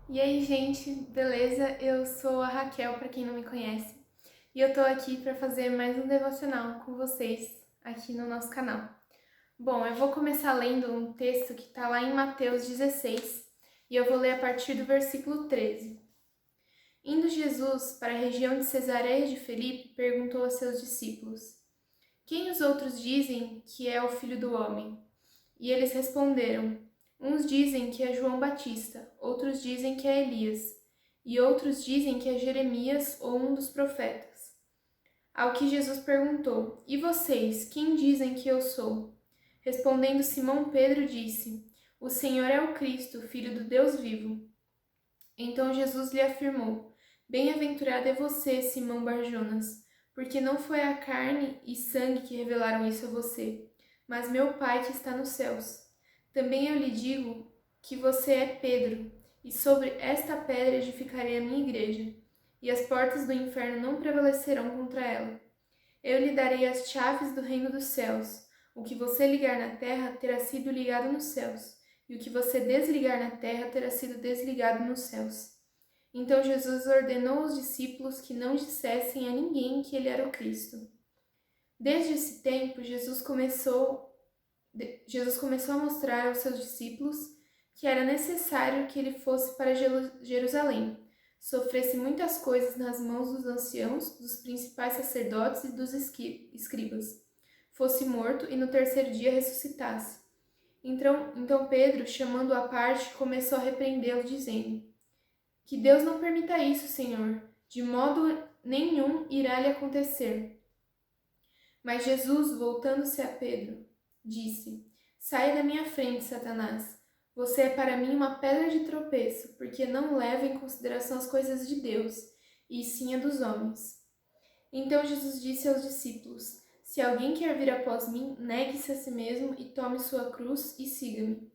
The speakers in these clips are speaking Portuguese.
E aí, gente, beleza? Eu sou a Raquel, para quem não me conhece, e eu tô aqui para fazer mais um devocional com vocês aqui no nosso canal. Bom, eu vou começar lendo um texto que está lá em Mateus 16, e eu vou ler a partir do versículo 13. Indo Jesus para a região de Cesareia de Filipe, perguntou a seus discípulos: Quem os outros dizem que é o Filho do Homem? E eles responderam: Uns dizem que é João Batista, outros dizem que é Elias, e outros dizem que é Jeremias ou um dos profetas. Ao que Jesus perguntou: E vocês, quem dizem que eu sou? Respondendo Simão Pedro disse: O Senhor é o Cristo, Filho do Deus vivo. Então Jesus lhe afirmou: Bem-aventurado é você, Simão Barjonas, porque não foi a carne e sangue que revelaram isso a você, mas meu Pai que está nos céus. Também eu lhe digo que você é Pedro, e sobre esta pedra edificarei a minha igreja, e as portas do inferno não prevalecerão contra ela. Eu lhe darei as chaves do reino dos céus. O que você ligar na terra terá sido ligado nos céus, e o que você desligar na terra terá sido desligado nos céus. Então Jesus ordenou aos discípulos que não dissessem a ninguém que ele era o Cristo. Desde esse tempo, Jesus começou a mostrar aos seus discípulos que era necessário que ele fosse para Jerusalém, sofresse muitas coisas nas mãos dos anciãos, dos principais sacerdotes e dos escribas, fosse morto e no terceiro dia ressuscitasse. Então Pedro, chamando-o à parte, começou a repreendê-lo, dizendo: Que Deus não permita isso, Senhor, de modo nenhum irá lhe acontecer. Mas Jesus, voltando-se a Pedro, disse: Saia da minha frente, Satanás. Você é para mim uma pedra de tropeço, porque não leva em consideração as coisas de Deus, e sim a dos homens. Então Jesus disse aos discípulos: Se alguém quer vir após mim, negue-se a si mesmo e tome sua cruz e siga-me.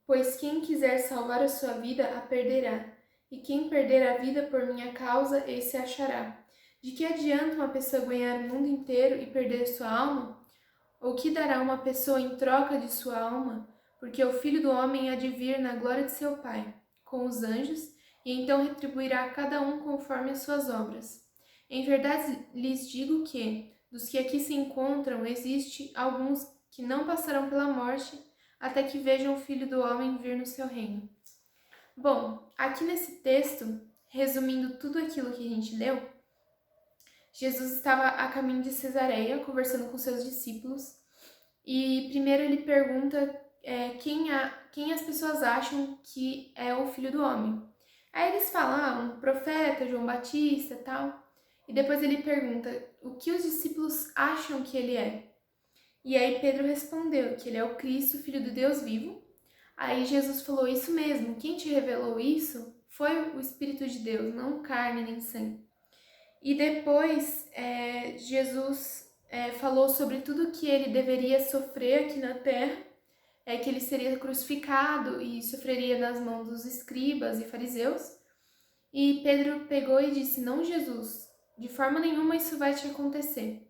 Pois quem quiser salvar a sua vida, a perderá, e quem perder a vida por minha causa, esse a achará. De que adianta uma pessoa ganhar o mundo inteiro e perder sua alma? Ou que dará uma pessoa em troca de sua alma? Porque o Filho do Homem há de vir na glória de seu Pai, com os anjos, e então retribuirá a cada um conforme as suas obras. Em verdade lhes digo que, dos que aqui se encontram, existe alguns que não passarão pela morte até que vejam o Filho do Homem vir no seu reino. Bom, aqui nesse texto, resumindo tudo aquilo que a gente leu, Jesus estava a caminho de Cesareia, conversando com seus discípulos, e primeiro ele pergunta quem as pessoas acham que é o Filho do Homem. Aí eles falam, um profeta, João Batista e tal, e depois ele pergunta o que os discípulos acham que ele é. E aí Pedro respondeu que ele é o Cristo, Filho do Deus vivo. Aí Jesus falou: Isso mesmo, quem te revelou isso foi o Espírito de Deus, não carne nem sangue. E depois Jesus falou sobre tudo que ele deveria sofrer aqui na terra, que ele seria crucificado e sofreria nas mãos dos escribas e fariseus. E Pedro pegou e disse: Não, Jesus, de forma nenhuma isso vai te acontecer.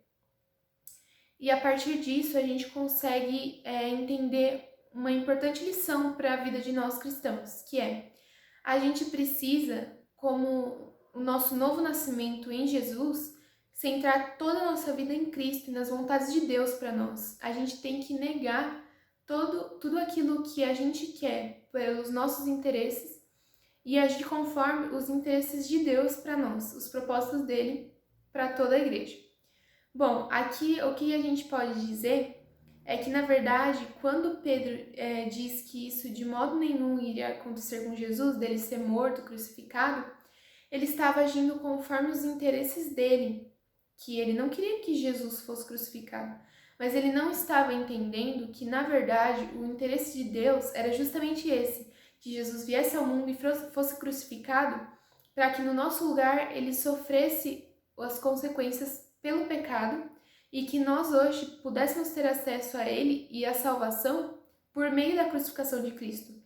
E a partir disso a gente consegue entender uma importante lição para a vida de nós cristãos, que é: a gente precisa, como o nosso novo nascimento em Jesus, centrar toda a nossa vida em Cristo e nas vontades de Deus para nós. A gente tem que negar tudo aquilo que a gente quer pelos nossos interesses e agir conforme os interesses de Deus para nós, os propósitos dele para toda a igreja. Bom, aqui o que a gente pode dizer é que, na verdade, quando Pedro diz que isso de modo nenhum iria acontecer com Jesus, dele ser morto, crucificado, ele estava agindo conforme os interesses dele, que ele não queria que Jesus fosse crucificado, mas ele não estava entendendo que, na verdade, o interesse de Deus era justamente esse, que Jesus viesse ao mundo e fosse crucificado para que no nosso lugar ele sofresse as consequências pelo pecado e que nós hoje pudéssemos ter acesso a ele e à salvação por meio da crucificação de Cristo.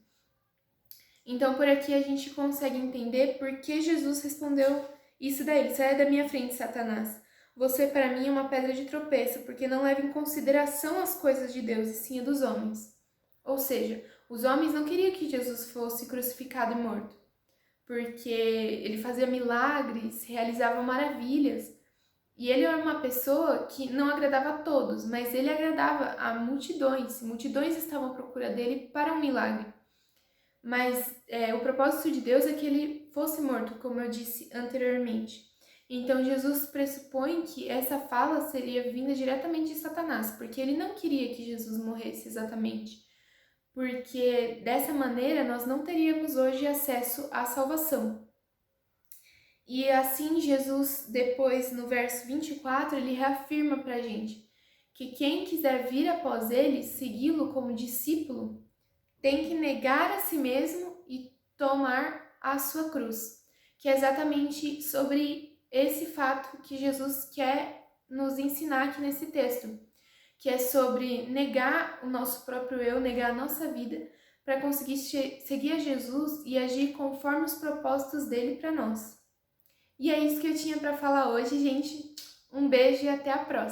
Então, por aqui a gente consegue entender por que Jesus respondeu isso daí: Sai da minha frente, Satanás. Você para mim é uma pedra de tropeço, porque não leva em consideração as coisas de Deus, e sim a dos homens. Ou seja, os homens não queriam que Jesus fosse crucificado e morto. porque ele fazia milagres, realizava maravilhas. E ele era uma pessoa que não agradava a todos, mas ele agradava a multidões. Multidões estavam à procura dele para um milagre. Mas o propósito de Deus é que ele fosse morto, como eu disse anteriormente. Então Jesus pressupõe que essa fala seria vinda diretamente de Satanás, porque ele não queria que Jesus morresse exatamente. Porque dessa maneira nós não teríamos hoje acesso à salvação. E assim Jesus, depois no verso 24, ele reafirma para a gente que quem quiser vir após ele, segui-lo como discípulo, tem que negar a si mesmo e tomar a sua cruz. Que é exatamente sobre esse fato que Jesus quer nos ensinar aqui nesse texto, que é sobre negar o nosso próprio eu, negar a nossa vida, para conseguir seguir a Jesus e agir conforme os propósitos dele para nós. E é isso que eu tinha para falar hoje, gente. Um beijo e até a próxima!